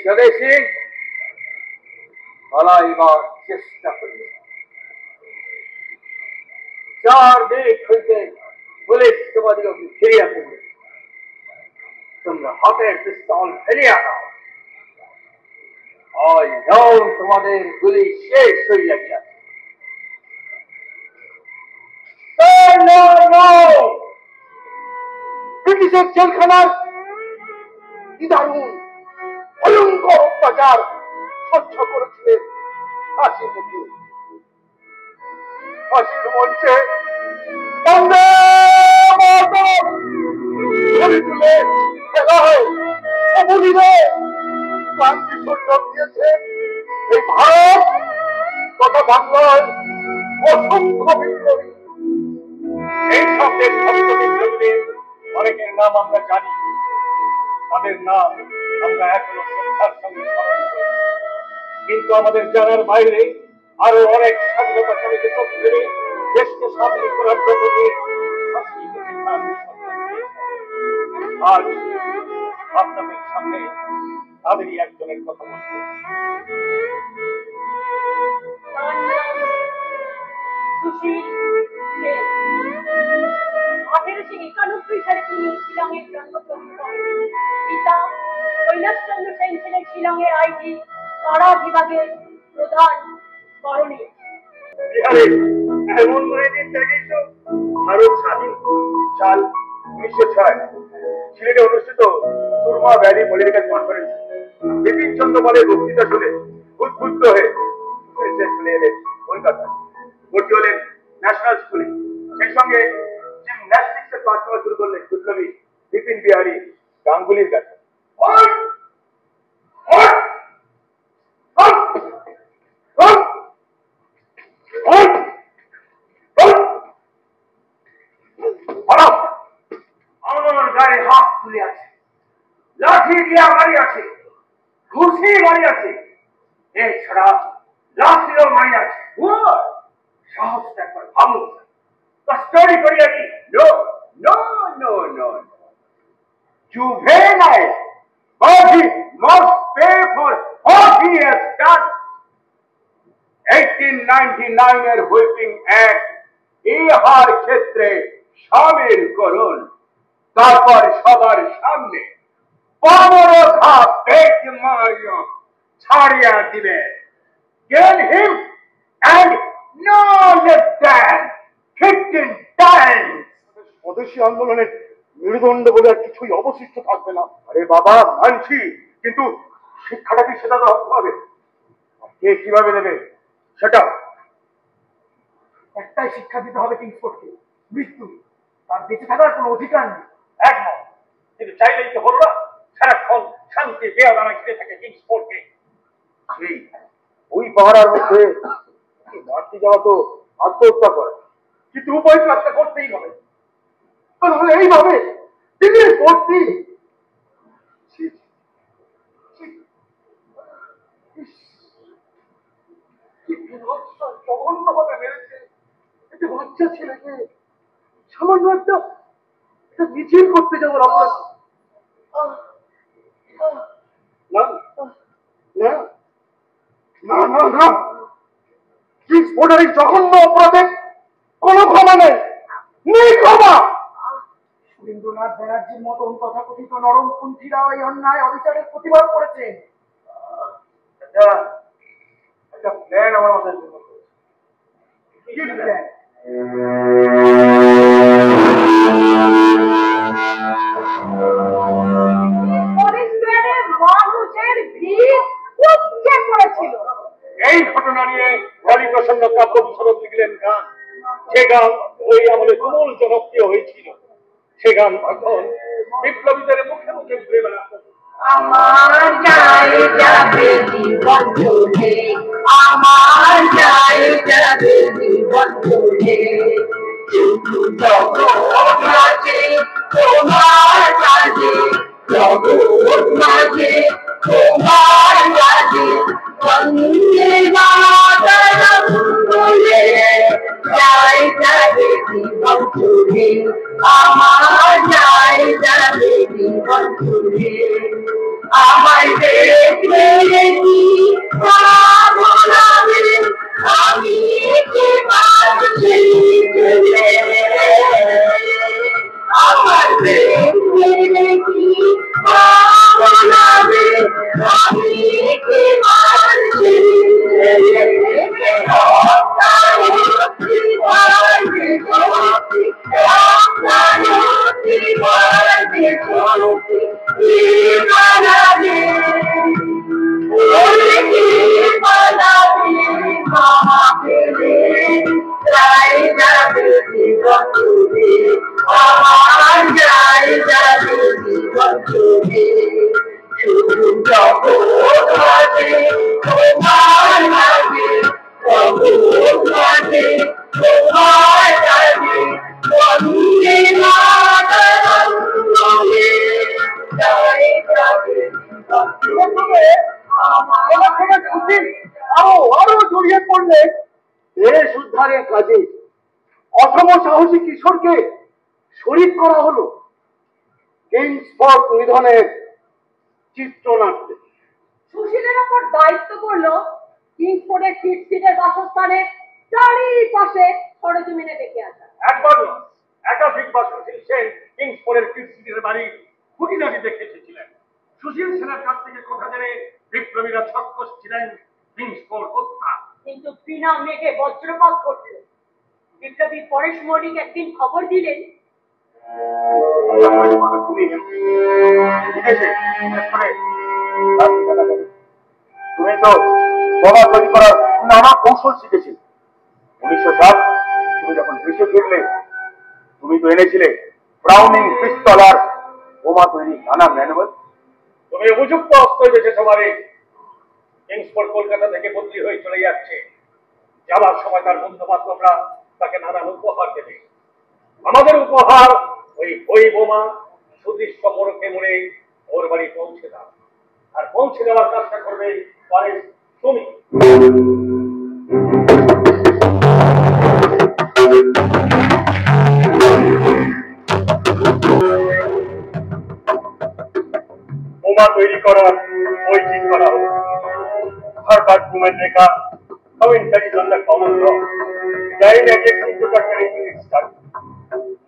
স্বদেশী পালাইবার চেষ্টা করি। চারদিক হইতে পুলিশ তোমাদিগকে ঘিরিয়া ফেলবে। তোমরা হাতের পিস্তল ফেলিয়া দাও। আজ তোমাদের গুলি শেষ হইয়া গিয়াছে। ব্রিটিশের জেলখানার দারুণ ভয়ঙ্কর অত্যাচার সহ্য করেছিলেন ফাঁসি মুখে। ফাঁসির মঞ্চে এই ভারত তথা বাংলায় অসংখ্য বিপ্লবী। এই সব দেশভক্ত বিপ্লবীদের অনেকের নাম আমরা জানি, তাদের নাম আমরা এখনো শ্রদ্ধার সঙ্গে স্মরণ করি। কিন্তু আমাদের জানার বাইরে আরো অনেক স্বাধীনতা সমিতি চোখে দেশকে স্বাধীন করার জন্য আজ আপনাদের সামনে তাদেরই একজনের কথা বলতে। 1891 সালে তিনি শিলংয়ে জন্মগ্রহণ করেন। পিতা কৈলাসচন্দ্র সেন ছিলেন শিলংয়ের আইজি, কারা বিভাগের প্রধান করণীয়। এমন দিন থেকেই তো ভারত স্বাধীন। সাল 1906 সিলেটে অনুষ্ঠিত Surma valley political conference Bipin Chandra পালের বক্তৃতা শুনে উদ্বুদ্ধ হয়ে চলে এলেন কলকাতায়। ভর্তি হলেন ন্যাশনাল স্কুলে। সেই সঙ্গে জিমন্যাস্টিক্সের পড়াশোনা শুরু করলেন বিপ্লবী বিপিন বিহারী গাঙ্গুলির কাছে। আমার গায়ে হাত তুলে আছে, লাঠি দিয়া মারি আছে, ঘুষি মারি আছে, এছাড়া লাঠিও মারি আছে। সাহসটা একবার ভাবুন। স্টোরি করিয়া কি? No no no no juvenile, but he must pay for what he has done. 1899 এর হুইপিং অ্যাক্ট ইহার ক্ষেত্রে শামিল করুন। তারপর সবার সামনে 15 ধাপ পেট মারিয়া ছাড়িয়া দিবেন। Kill him and no less than 15 times. স্বদেশী আন্দোলনের মেরুদণ্ড বলে আর কিছুই অবশিষ্ট থাকবে না। আরে বাবা মানছি, কিন্তু শিক্ষাটা কি সেটা তো হবে। কে কিভাবে দেবে সেটা? একটাই শিক্ষা দিতে হবে কিংসফোর্ডকে, মৃত্যু। তার বেঁচে থাকার কোনো অধিকার নেই। একমত, কিন্তু চাইলেই তো হলো না। সারাক্ষণ শান্তি বেয়াদানা ঘিরে থাকে কিংসফোর্ডকে। সেই ওই পাহাড়ার মধ্যে মারতে যাওয়া তো আত্মহত্যা করে, কিন্তু উপায় তো একটা করতেই হবে। তাহলে এইভাবে দিনের পর দিন জঘন্য ভাবে মেরেছে একটা বাচ্চা ছেলেকে। সামান্য একটা মিছিল করতে যাবো আমরা, জঘন্য অপরাধে কোনো ক্ষমা নেই, নেই ক্ষমা। সুরেন্দ্রনাথ ব্যানার্জির মতন তথাকথিত নরমপন্থীরা এই অন্যায় অবিচারের প্রতিবাদ করেছে। একটা প্ল্যান আমার মাথায় চলে আসছে। কি প্ল্যান? মানুষের ভিড় উপচে পড়েছিল। এই ঘটনা নিয়ে হরিপ্রসন্ন কাব্য বিশরদ লিখলেন গান। সে গান ওই আমলে তুমুল জনপ্রিয় হয়েছিল। সে গান তখন বিপ্লবীদের মুখে মুখে ঘুরে বেড়াতো। আমার যায় যাবে জীবন চলে, আমার যায় যাবে জীবন চলে, জগৎ মাঝে তোমার কাজে, জগৎ মাঝে তোমার কাজে, বন্দে মাতরম বলে যায় যাবে জীবন চলে, আমার যায় যাবে জীবন চলে। আমার দেশ মেরে কি ভাবনাবে, আমি কি বাঁচি চলে। আমার দেশ মেরে কি ভাবনাবে, আমি কি বাঁচি আরো জড়িয়ে পড়লে দেশ উদ্ধারের কাজে অসম সাহসী কিশোরকে শরীক করা হলো কিংসফোর্ড নিধনের চিত্রনাট্যে। সুশীলের ওপর দায়িত্ব পড়ল কিংসফোর্ডের ফিটসিটের বাসস্থানে চারিপাশে সরেজমিনে দেখে আসা। একবার নয়, একাধিকবার সুশীল সেন কিংসফোর্ডের ফিটসিটের বাড়ি খুঁটিনাটি দেখে এসেছিলেন। সুশীল সেনের কাছ থেকে কথা জেনে বিপ্লবীরা ছক্কস ছিলেন কিংসফোর্ড হত্যা। কিন্তু বিনা মেঘে বজ্রপাত ঘটল। বিপ্লবী পরেশ মল্লিক একদিন খবর দিলেন, তুমি তো বোমা তৈরি করার নানা কৌশল শিখেছিলে। 1907 তুমি যখন দেশে ফিরলে, তুমি তো এনেছিলে ব্রাউনিং পিস্তল আর বোমা তৈরি নানা ম্যানুয়াল। তুমি উপযুক্ত অস্ত্র বেঁচেছ মানে কিংসফোর্ড কলকাতা থেকে বদলি হয়ে চলে যাচ্ছে। যাওয়ার সময় তার বন্ধু বান্ধবরা তাকে নানান উপহার দেবে। আমাদের উপহার ওই বোমা সুদৃশ্য মোড়কে মোড়ে ওর বাড়ি পৌঁছে দাও, আর পৌঁছে দেওয়ার কাজটা করবে পরেশ তুমি। বোমা তৈরি করার ওই ঠিক করা হলো। হার্বার্ট বুমের লেখা Commentary on the Common Law, Dynamic Introductory Study,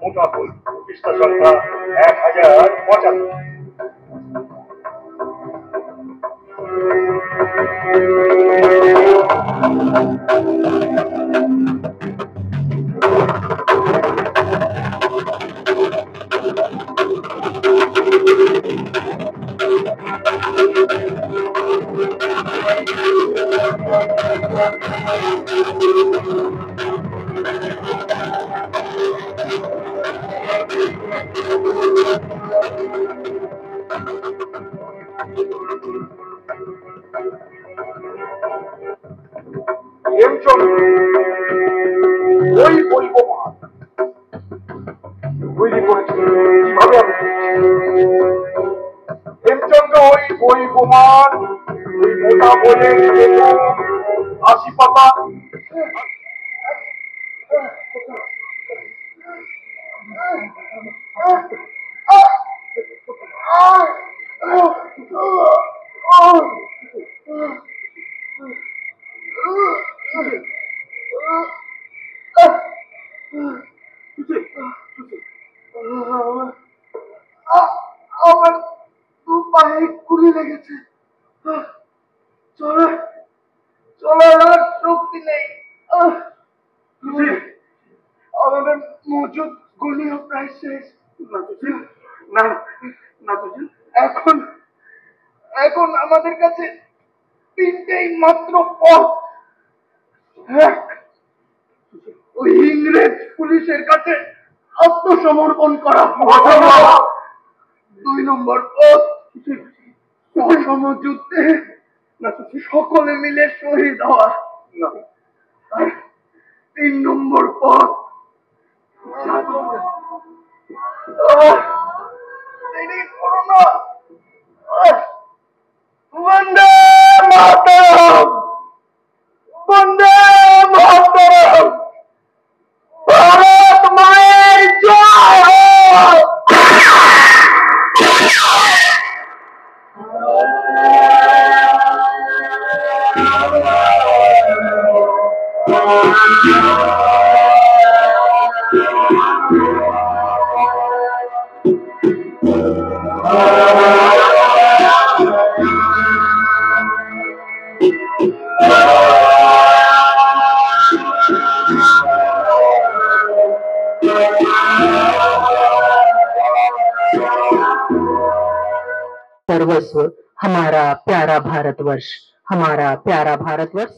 মোটা বই, পৃষ্ঠা সংখ্যা 1075। ওই বলবো তৈরি করেছিল কিভাবে আমি হেমচন্দ্র ওই বই বোমার ওই মোটা বইয়ের 80 পাতা লেগেছে। চলো চলার আর শক্তি নেই। আমাদের মজুদ গুলিও প্রায় শেষ। না না তুজিন, এখন এখন আমাদের কাছে তিনটেই মাত্র পথ। এক, ওই ইংরেজ পুলিশের কাছে আত্মসমর্পণ করা। 2 নম্বর পথ, অসম যুদ্ধে সকলে মিলে শহীদ হওয়া। আর 3 নম্বর পথ, দেরি করো না। বন্দে মাতরম, বন্দে মাতরম, ভারত মায়ের জয় হোক। सर्वस्व हमारा प्यारा भारतवर्ष, हमारा प्यारा भारतवर्ष